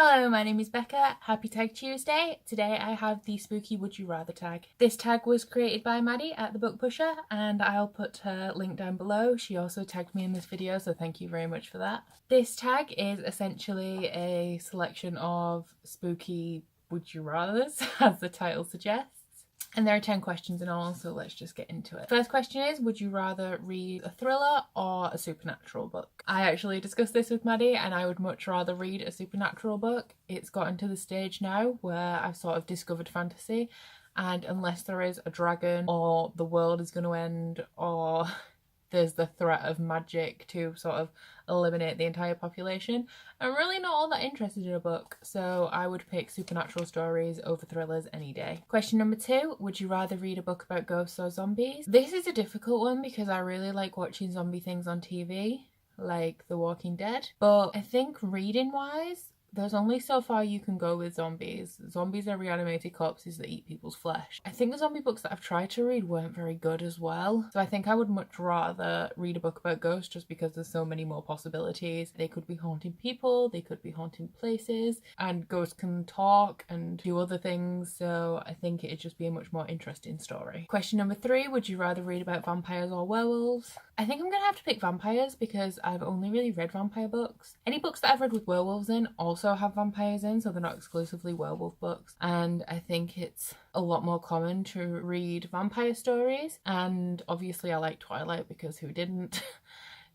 Hello, my name is Becca. Happy Tag Tuesday. Today I have the spooky Would You Rather tag. This tag was created by Maddie at The Book Pusher and I'll put her link down below. She also tagged me in this video, so thank you very much for that. This tag is essentially a selection of spooky Would You Rathers, as the title suggests. And there are 10 questions in all, so let's just get into it. First question is, would you rather read a thriller or a supernatural book? I actually discussed this with Maddie and I would much rather read a supernatural book. It's gotten to the stage now where I've sort of discovered fantasy, and unless there is a dragon or the world is going to end or there's the threat of magic to sort of eliminate the entire population, I'm really not all that interested in a book, so I would pick supernatural stories over thrillers any day. Question number 2, would you rather read a book about ghosts or zombies? This is a difficult one because I really like watching zombie things on TV, like The Walking Dead, but I think reading wise, there's only so far you can go with zombies. Zombies are reanimated corpses that eat people's flesh. I think the zombie books that I've tried to read weren't very good as well. So I think I would much rather read a book about ghosts just because there's so many more possibilities. They could be haunting people, they could be haunting places, and ghosts can talk and do other things. So I think it'd just be a much more interesting story. Question number 3, would you rather read about vampires or werewolves? I think I'm gonna have to pick vampires because I've only really read vampire books. Any books that I've read with werewolves in also have vampires in, so they're not exclusively werewolf books, and I think it's a lot more common to read vampire stories, and obviously I like Twilight because who didn't?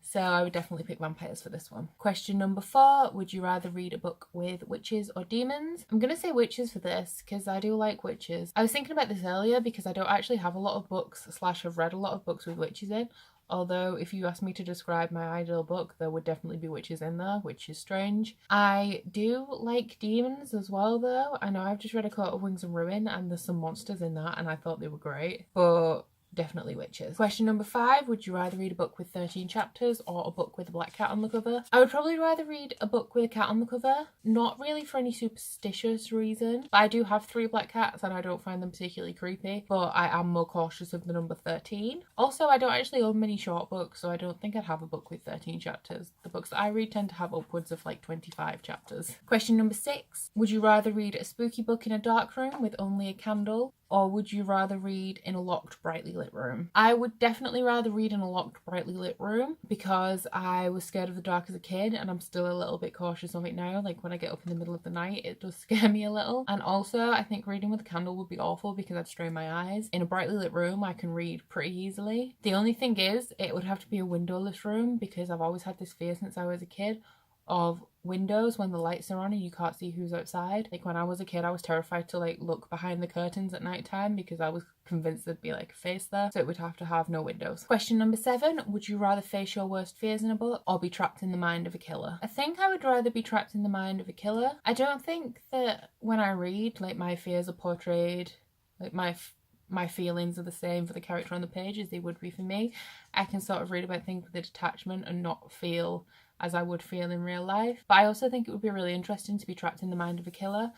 So I would definitely pick vampires for this one. Question number 4, would you rather read a book with witches or demons? I'm gonna say witches for this because I do like witches. I was thinking about this earlier because I don't actually have a lot of books / have read a lot of books with witches in. Although if you asked me to describe my ideal book, there would definitely be witches in there, which is strange. I do like demons as well though. I know I've just read A Coat of Wings and Ruin and there's some monsters in that and I thought they were great, but definitely witches. Question number 5, would you rather read a book with 13 chapters or a book with a black cat on the cover? I would probably rather read a book with a cat on the cover, not really for any superstitious reason, but I do have 3 black cats and I don't find them particularly creepy, but I am more cautious of the number 13. Also, I don't actually own many short books, so I don't think I'd have a book with 13 chapters. The books that I read tend to have upwards of like 25 chapters. Question number 6, would you rather read a spooky book in a dark room with only a candle, or would you rather read in a locked, brightly lit room? I would definitely rather read in a locked, brightly lit room because I was scared of the dark as a kid and I'm still a little bit cautious of it now. Like when I get up in the middle of the night, it does scare me a little. And also I think reading with a candle would be awful because I'd strain my eyes. In a brightly lit room, I can read pretty easily. The only thing is, it would have to be a windowless room because I've always had this fear since I was a kid of windows when the lights are on and you can't see who's outside. Like when I was a kid, I was terrified to like look behind the curtains at night time because I was convinced there'd be like a face there, so it would have to have no windows. Question number 7, would you rather face your worst fears in a book or be trapped in the mind of a killer? I think I would rather be trapped in the mind of a killer. I don't think that when I read, like my fears are portrayed, like my feelings are the same for the character on the page as they would be for me. I can sort of read about things with a detachment and not feel as I would feel in real life. But I also think it would be really interesting to be trapped in the mind of a killer,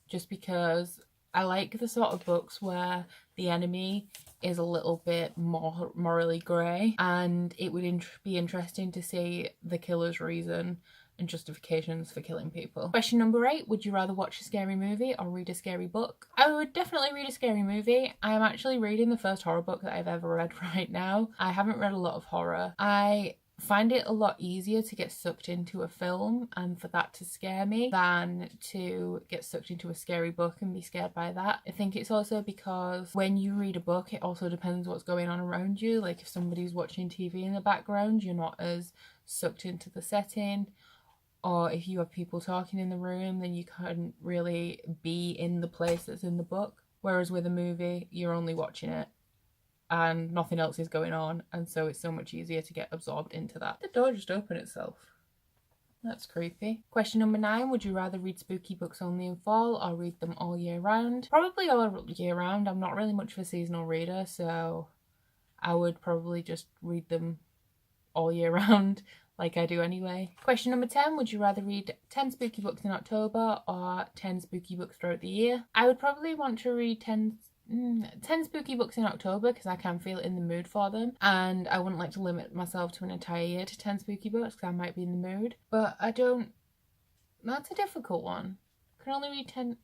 just because I like the sort of books where the enemy is a little bit more morally grey, and it would be interesting to see the killer's reason and justifications for killing people. Question number 8, would you rather watch a scary movie or read a scary book? I would definitely read a scary movie. I'm actually reading the first horror book that I've ever read right now. I haven't read a lot of horror. I find it a lot easier to get sucked into a film and for that to scare me than to get sucked into a scary book and be scared by that. I think it's also because when you read a book, it also depends what's going on around you. Like if somebody's watching TV in the background, you're not as sucked into the setting. Or if you have people talking in the room, then you can't really be in the place that's in the book. Whereas with a movie, you're only watching it and nothing else is going on, and so it's so much easier to get absorbed into that. The door just opened itself. That's creepy. Question number 9, would you rather read spooky books only in fall or read them all year round? Probably all year round. I'm not really much of a seasonal reader, so I would probably just read them all year round like I do anyway. Question number 10, would you rather read 10 spooky books in October or 10 spooky books throughout the year? I would probably want to read 10 spooky books in October because I can feel in the mood for them, and I wouldn't like to limit myself to an entire year to 10 spooky books because I might be in the mood. But I don't That's a difficult one. I can only read 10.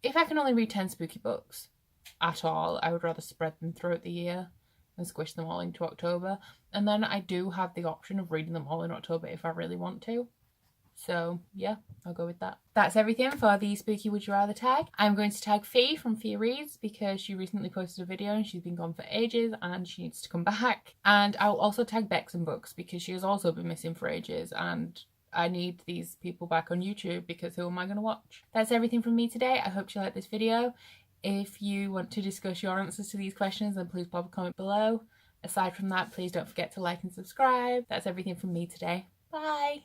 If I can only read 10 spooky books at all, I would rather spread them throughout the year and squish them all into October. And then I do have the option of reading them all in October if I really want to. So yeah, I'll go with that. That's everything for the spooky would you rather tag. I'm going to tag Fee from Phereads because she recently posted a video and she's been gone for ages and she needs to come back. And I'll also tag Bexnbookx because she has also been missing for ages and I need these people back on YouTube because who am I going to watch? That's everything from me today. I hope you liked this video. If you want to discuss your answers to these questions, then please pop a comment below. Aside from that, please don't forget to like and subscribe. That's everything from me today. Bye!